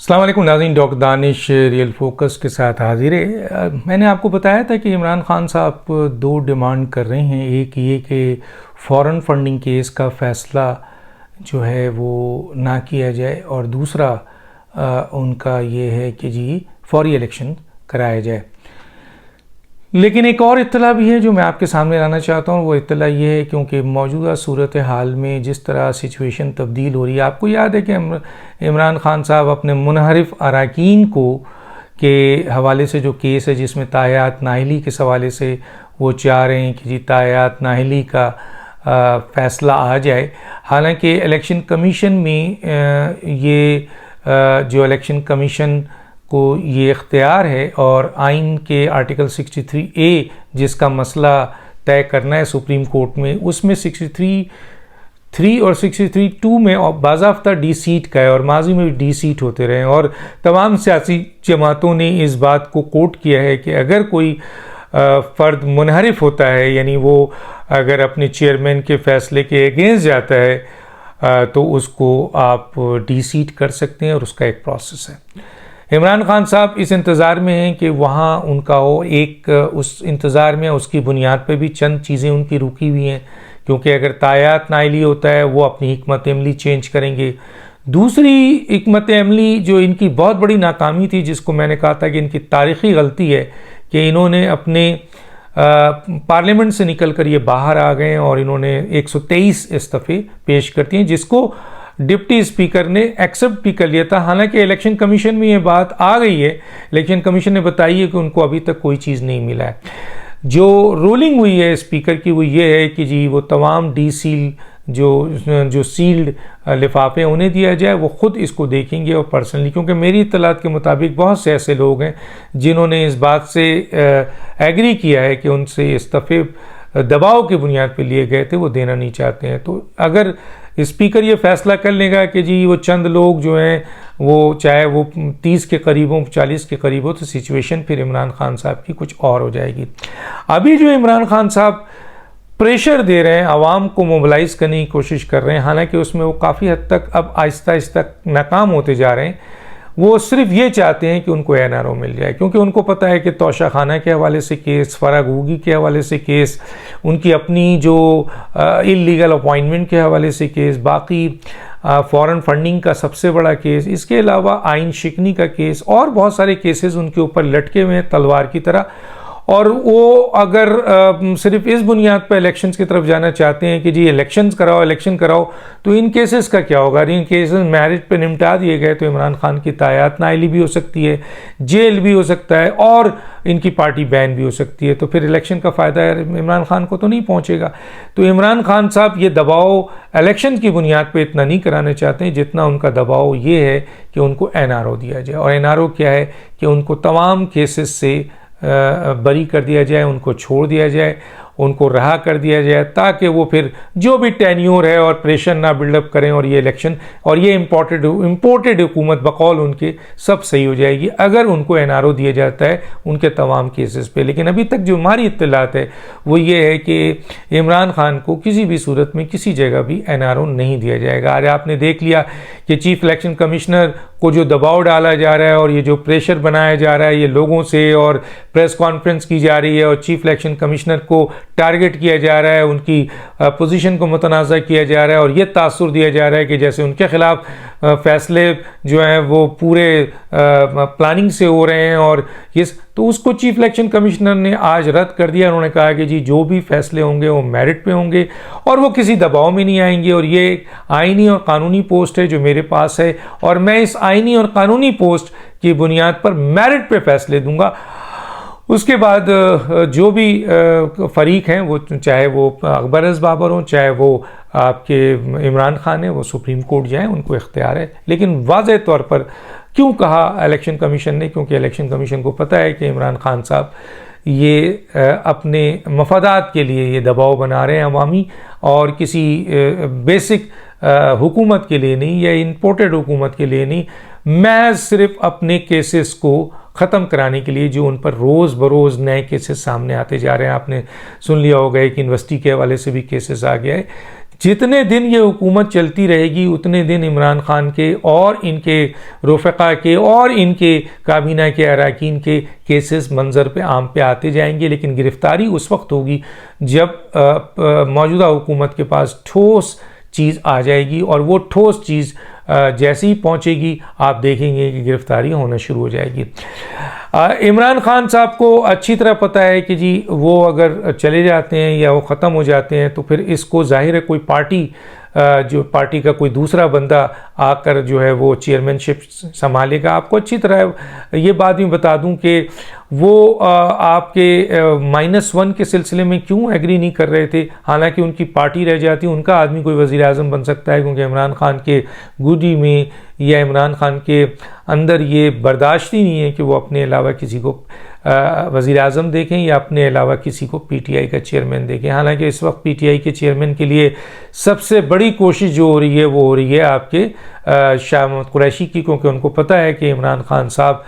अस्सलाम वालेकुम नाज़रीन, डॉक्टर दानिश रियल फोकस के साथ हाजिर है। मैंने आपको बताया था कि इमरान खान साहब दो डिमांड कर रहे हैं। एक ये कि फ़ॉरेन फंडिंग केस का फ़ैसला जो है वो ना किया जाए, और दूसरा उनका ये है कि जी फौरी इलेक्शन कराया जाए। लेकिन एक और इत्तला भी है जो मैं आपके सामने लाना चाहता हूँ। वो इत्तला ये है क्योंकि मौजूदा सूरत हाल में जिस तरह सिचुएशन तब्दील हो रही है, आपको याद है कि इमरान खान साहब अपने मुनहरिफ अरकान को के हवाले से जो केस है जिसमें तायात नाहली के हवाले से वो चाह रहे हैं कि जी तायात नाहली का फ़ैसला आ जाए। हालांकि इलेक्शन कमीशन में ये जो इलेक्शन कमीशन को ये इख्तियार है, और आइन के आर्टिकल 63A जिसका मसला तय करना है सुप्रीम कोर्ट में, उसमें 63(3) और 63(2) में बाज़ाफ्ता डी सीट का है, और माजी में भी डी सीट होते रहे। और तमाम सियासी जमातों ने इस बात को कोट किया है कि अगर कोई फ़र्द मुनहरिफ होता है, यानी वो अगर अपने चेयरमैन के फ़ैसले के अगेंस्ट जाता है तो उसको आप डी सीट कर सकते हैं, और उसका एक प्रोसेस है। इमरान खान साहब इस इंतज़ार में हैं कि वहाँ उनका हो, एक उस इंतज़ार में उसकी बुनियाद पे भी चंद चीज़ें उनकी रुकी हुई हैं, क्योंकि अगर तायात नाइली होता है वो अपनी हिकमत अमली चेंज करेंगे। दूसरी हिकमत अमली जो इनकी बहुत बड़ी नाकामी थी, जिसको मैंने कहा था कि इनकी तारीख़ी गलती है कि इन्होंने अपने पार्लियामेंट से निकल कर ये बाहर आ गए और इन्होंने 123 इस्तीफ़े पेश कर दिए, जिसको डिप्टी स्पीकर ने एक्सेप्ट भी कर लिया था। हालांकि इलेक्शन कमीशन में ये बात आ गई है, इलेक्शन कमीशन ने बताई है कि उनको अभी तक कोई चीज़ नहीं मिला है। जो रूलिंग हुई है स्पीकर की वो ये है कि जी वो तमाम डी सील जो सील्ड लिफाफे उन्हें दिया जाए, वो ख़ुद इसको देखेंगे और पर्सनली, क्योंकि मेरी इत्तलात के मुताबिक बहुत से ऐसे लोग हैं जिन्होंने इस बात से एग्री किया है कि उनसे इस्तीफ़े दबाव की बुनियाद पर लिए गए थे, वो देना नहीं चाहते हैं। तो अगर स्पीकर ये फैसला कर लेगा कि जी वो चंद लोग जो हैं वो चाहे वो 30 के करीब हो, 40 के करीब हो, तो सिचुएशन फिर इमरान खान साहब की कुछ और हो जाएगी। अभी जो इमरान खान साहब प्रेशर दे रहे हैं, आवाम को मोबिलाइज करने की कोशिश कर रहे हैं, हालांकि उसमें वो काफ़ी हद तक अब आहिस्ता आहिस्ता नाकाम होते जा रहे हैं। वो सिर्फ ये चाहते हैं कि उनको NRO मिल जाए, क्योंकि उनको पता है कि तोशा खाना के हवाले से केस, फरागूगी के हवाले से केस, उनकी अपनी जो इल्लीगल अपॉइंटमेंट के हवाले से केस, बाकी फॉरेन फंडिंग का सबसे बड़ा केस, इसके अलावा आइन शिकनी का केस और बहुत सारे केसेस उनके ऊपर लटके हुए हैं तलवार की तरह। और वो अगर सिर्फ इस बुनियाद पर इलेक्शंस की तरफ जाना चाहते हैं कि जी इलेक्शन कराओ, तो इन केसेस का क्या होगा? इन केसेस मैरिज पे निपटा दिए गए तो इमरान खान की तायात नाइली भी हो सकती है, जेल भी हो सकता है, और इनकी पार्टी बैन भी हो सकती है। तो फिर इलेक्शन का फ़ायदा इमरान खान को तो नहीं पहुँचेगा। तो इमरान खान साहब ये दबाव इलेक्शन की बुनियाद पर इतना नहीं कराना चाहते हैं, जितना उनका दबाव ये है कि उनको NRO दिया जाए। और NRO क्या है कि उनको तमाम केसेस से बरी कर दिया जाए, उनको छोड़ दिया जाए, उनको रहा कर दिया जाए, ताकि वो फिर जो भी टेन्योर है और प्रेशर ना बिल्डअप करें, और ये इलेक्शन और ये इम्पोर्टेड हुकूमत बकौल उनके सब सही हो जाएगी अगर उनको NRO दिया जाता है उनके तमाम केसेस पे। लेकिन अभी तक जो हमारी इत्तलात है वो ये है कि इमरान खान को किसी भी सूरत में किसी जगह भी NRO नहीं दिया जाएगा। आज आपने देख लिया कि चीफ इलेक्शन कमिश्नर को जो दबाव डाला जा रहा है और ये जो प्रेशर बनाया जा रहा है ये लोगों से, और प्रेस कॉन्फ्रेंस की जा रही है और चीफ इलेक्शन कमिश्नर को टारगेट किया जा रहा है, उनकी पोजीशन को मुतनाज़ा किया जा रहा है, और ये तासुर दिया जा रहा है कि जैसे उनके खिलाफ फैसले जो हैं वो पूरे प्लानिंग से हो रहे हैं। और ये तो उसको चीफ इलेक्शन कमिश्नर ने आज रद्द कर दिया। उन्होंने कहा कि जी जो भी फैसले होंगे वो मेरिट पे होंगे और वो किसी दबाव में नहीं आएंगे, और ये एक आइनी और कानूनी पोस्ट है जो मेरे पास है, और मैं इस आइनी और कानूनी पोस्ट की बुनियाद पर मेरिट पे फैसले दूंगा। उसके बाद जो भी फरीक हैं, वो चाहे वो अकबर अज़ बाबर हों, चाहे वो आपके इमरान खान है, वो सुप्रीम कोर्ट जाएं, उनको इख्तियार है। लेकिन वाज़ेह तौर पर क्यों कहा इलेक्शन कमीशन ने? क्योंकि इलेक्शन कमीशन को पता है कि इमरान खान साहब ये अपने मफादात के लिए ये दबाव बना रहे हैं अवामी, और किसी बेसिक हुकूमत के लिए नहीं या इंपोर्टेड हुकूमत के लिए नहीं, महज सिर्फ अपने केसेस को ख़त्म कराने के लिए, जो उन पर रोज़ बरोज़ नए केसेस सामने आते जा रहे हैं। आपने सुन लिया होगा कि यूनिवर्सिटी के हवाले से भी केसेस आ गया है जितने दिन ये हुकूमत चलती रहेगी उतने दिन इमरान खान के और इनके रफ़क़ा के और इनके काबीना के अरकान के केसेस मंजर पे आम पे आते जाएंगे। लेकिन गिरफ्तारी उस वक्त होगी जब मौजूदा हुकूमत के पास ठोस चीज़ आ जाएगी, और वो ठोस चीज़ जैसे ही पहुंचेगी आप देखेंगे कि गिरफ्तारी होना शुरू हो जाएगी। इमरान खान साहब को अच्छी तरह पता है कि जी वो अगर चले जाते हैं या वो ख़त्म हो जाते हैं तो फिर इसको जाहिर है कोई पार्टी जो पार्टी का कोई दूसरा बंदा आकर जो है वो चेयरमैनशिप संभालेगा। आपको अच्छी तरह ये बात भी बता दूं कि वो आपके -1 के सिलसिले में क्यों एग्री नहीं कर रहे थे, हालांकि उनकी पार्टी रह जाती, उनका आदमी कोई वज़ीर आज़म बन सकता है, क्योंकि इमरान खान के गुडी में या इमरान खान के अंदर ये बर्दाश्त ही नहीं है कि वो अपने अलावा किसी को वज़ीर आज़म देखें या अपने अलावा किसी को पीटीआई का चेयरमैन देखें। हालांकि इस वक्त पीटीआई के चेयरमैन के लिए सबसे बड़ी कोशिश जो हो रही है वो हो रही है आपके शाह महमूद कुरैशी की, क्योंकि उनको पता है कि इमरान खान साहब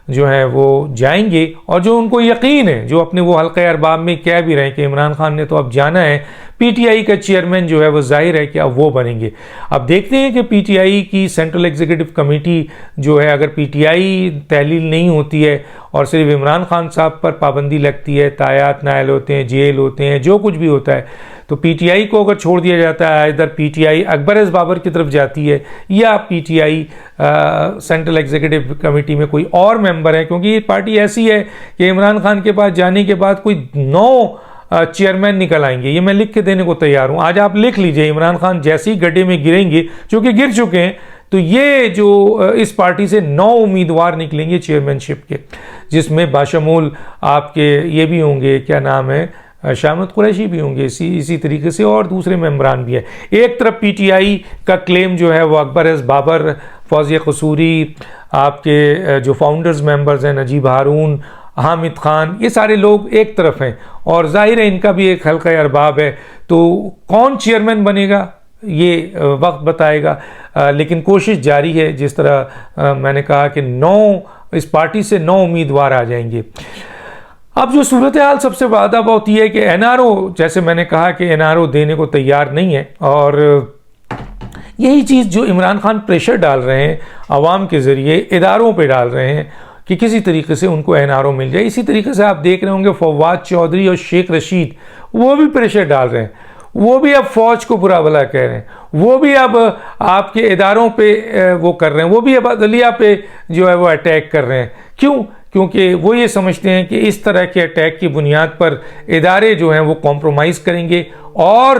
जो है वो जाएंगे, और जो उनको यकीन है, जो अपने वो हल्क़े अरबाब में कह भी रहे हैं कि इमरान खान ने तो अब जाना है, पीटीआई का चेयरमैन जो है वो जाहिर है कि अब वो बनेंगे। अब देखते हैं कि पीटीआई की सेंट्रल एग्जीक्यूटिव कमेटी जो है, अगर पीटीआई तहलील नहीं होती है और सिर्फ इमरान खान साहब पर पाबंदी लगती है, तायात नायल होते हैं, जेल होते हैं, जो कुछ भी होता है, तो पीटीआई को अगर छोड़ दिया जाता है, इधर पीटीआई अकबर बाबर की तरफ जाती है या पीटीआई सेंट्रल एग्जीक्यूटिव कमेटी में कोई और मेंबर है, क्योंकि ये पार्टी ऐसी है कि इमरान खान के पास जाने के बाद कोई 9 चेयरमैन निकल आएंगे। ये मैं लिख के देने को तैयार हूँ, आज आप लिख लीजिए। इमरान खान जैसे ही गड्ढे में गिरेंगे, जो कि गिर चुके हैं, तो ये जो इस पार्टी से 9 उम्मीदवार निकलेंगे चेयरमैनशिप के, जिसमें बाशमूल आपके ये भी होंगे, क्या नाम है, शाह महमूद कुरैशी भी होंगे, इसी तरीके से और दूसरे मेंबरान भी है। एक तरफ पीटीआई का क्लेम जो है वो अकबर बाबर, फौजिया कसूरी, आपके जो फाउंडर्स मेंबर्स हैं नजीब हारून, हामिद खान, ये सारे लोग एक तरफ हैं, और जाहिर है इनका भी एक हल्का अरबाब है। तो कौन चेयरमैन बनेगा ये वक्त बताएगा, लेकिन कोशिश जारी है। जिस तरह मैंने कहा कि 9 इस पार्टी से 9 उम्मीदवार आ जाएंगे। अब जो सूरत हाल सबसे ज़्यादा होती है कि एनआरओ, जैसे मैंने कहा कि एनआरओ देने को तैयार नहीं है, और यही चीज़ जो इमरान खान प्रेशर डाल रहे हैं आवाम के ज़रिए, इदारों पे डाल रहे हैं कि किसी तरीके से उनको एनआरओ मिल जाए। इसी तरीके से आप देख रहे होंगे फवाद चौधरी और शेख रशीद, वो भी प्रेशर डाल रहे हैं, वो भी अब फ़ौज को बुरा भला कह रहे हैं, वो भी अब आपके इदारों पे वो कर रहे हैं, वो भी अब अदलिया पे जो है वो अटैक कर रहे हैं। क्यों? क्योंकि वो ये समझते हैं कि इस तरह के अटैक की बुनियाद पर इदारे जो हैं वो कॉम्प्रोमाइज़ करेंगे और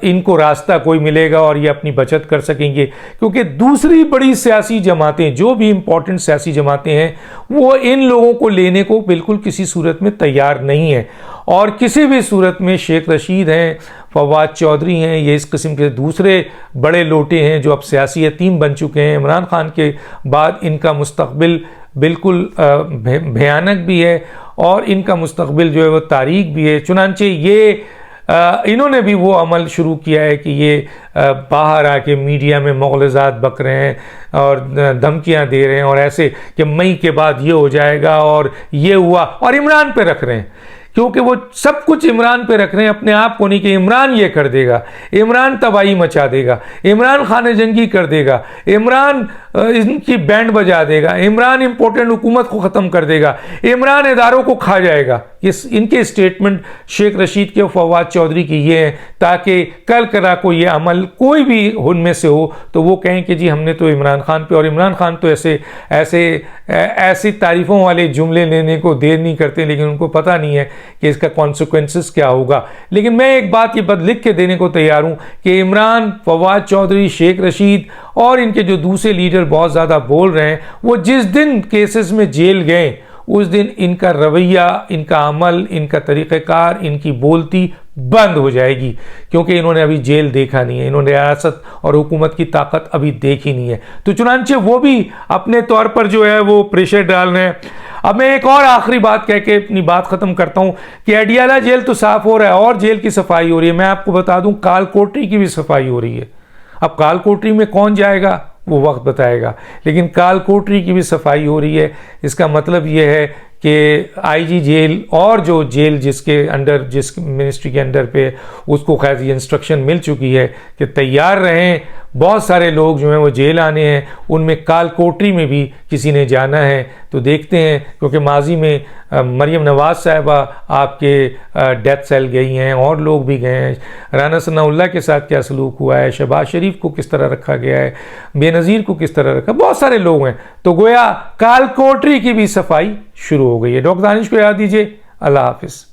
इनको रास्ता कोई मिलेगा और ये अपनी बचत कर सकेंगे। क्योंकि दूसरी बड़ी सियासी जमातें, जो भी इम्पोर्टेंट सियासी जमातें हैं, वो इन लोगों को लेने को बिल्कुल किसी सूरत में तैयार नहीं है, और किसी भी सूरत में शेख रशीद हैं, फवाद चौधरी हैं, ये इस किस्म के दूसरे बड़े लोटे हैं जो अब सियासी यतीम बन चुके हैं। इमरान खान के बाद इनका मुस्तकबिल बिल्कुल भयानक भी है, और इनका मुस्तकबिल जो है वो तारीख भी है। चुनांचे ये इन्होंने भी वो अमल शुरू किया है कि ये बाहर आके मीडिया में मुग़लज़ात बक रहे हैं और धमकियां दे रहे हैं, और ऐसे कि मई के बाद ये हो जाएगा और ये हुआ, और इमरान पे रख रहे हैं, क्योंकि वो सब कुछ इमरान पे रख रहे हैं, अपने आप को नहीं कि इमरान ये कर देगा, इमरान तबाही मचा देगा, इमरान खाने जंगी कर देगा, इमरान इनकी बैंड बजा देगा, इमरान इम्पोर्टेंट हुकूमत को ख़त्म कर देगा, इमरान इदारों को खा जाएगा। ये इनके स्टेटमेंट शेख रशीद के और फवाद चौधरी की ये हैं, ताकि कल करा को ये अमल कोई भी उनमें से हो तो वो कहें कि जी हमने तो इमरान खान पे, और इमरान खान तो ऐसी तारीफ़ों वाले जुमले लेने को देर नहीं करते, लेकिन उनको पता नहीं है कि इसका कॉन्सिक्वेंसेस क्या होगा। लेकिन मैं एक बात ये लिख के देने को तैयार हूँ कि इमरान, फवाद चौधरी, शेख रशीद और इनके जो दूसरे लीडर बहुत ज़्यादा बोल रहे हैं, वो जिस दिन केसेस में जेल गए उस दिन इनका रवैया, इनका अमल, इनका तरीक़ेकार, इनकी बोलती बंद हो जाएगी, क्योंकि इन्होंने अभी जेल देखा नहीं है, इन्होंने रियासत और हुकूमत की ताकत अभी देखी नहीं है। तो चुनांचे वो भी अपने तौर पर जो है वो प्रेशर डाल रहे हैं। अब मैं एक और आखिरी बात कह के अपनी बात ख़त्म करता हूँ कि अडियाला जेल तो साफ़ हो रहा है और जेल की सफाई हो रही है। मैं आपको बता दूँ काल कोठरी की भी सफाई हो रही है। अब काल कोठरी में कौन जाएगा वो वक्त बताएगा, लेकिन काल कोठरी की भी सफाई हो रही है। इसका मतलब ये है कि आईजी जेल और जो जेल जिसके अंडर, जिस मिनिस्ट्री के अंडर पे, उसको खैर ये इंस्ट्रक्शन मिल चुकी है कि तैयार रहें, बहुत सारे लोग जो हैं वो जेल आने हैं, उनमें कालकोटरी में भी किसी ने जाना है। तो देखते हैं, क्योंकि माजी में मरियम नवाज़ साहिबा आपके डेथ सेल गई हैं और लोग भी गए हैं, राना सनाउल्लाह के साथ क्या सलूक हुआ है, शहबाज शरीफ को किस तरह रखा गया है, बेनज़ीर को किस तरह रखा, बहुत सारे लोग हैं। तो गोया कालकोटरी की भी सफाई शुरू हो गई है। डॉक्टर दानिश को याद दीजिए। अल्लाह हाफिज़।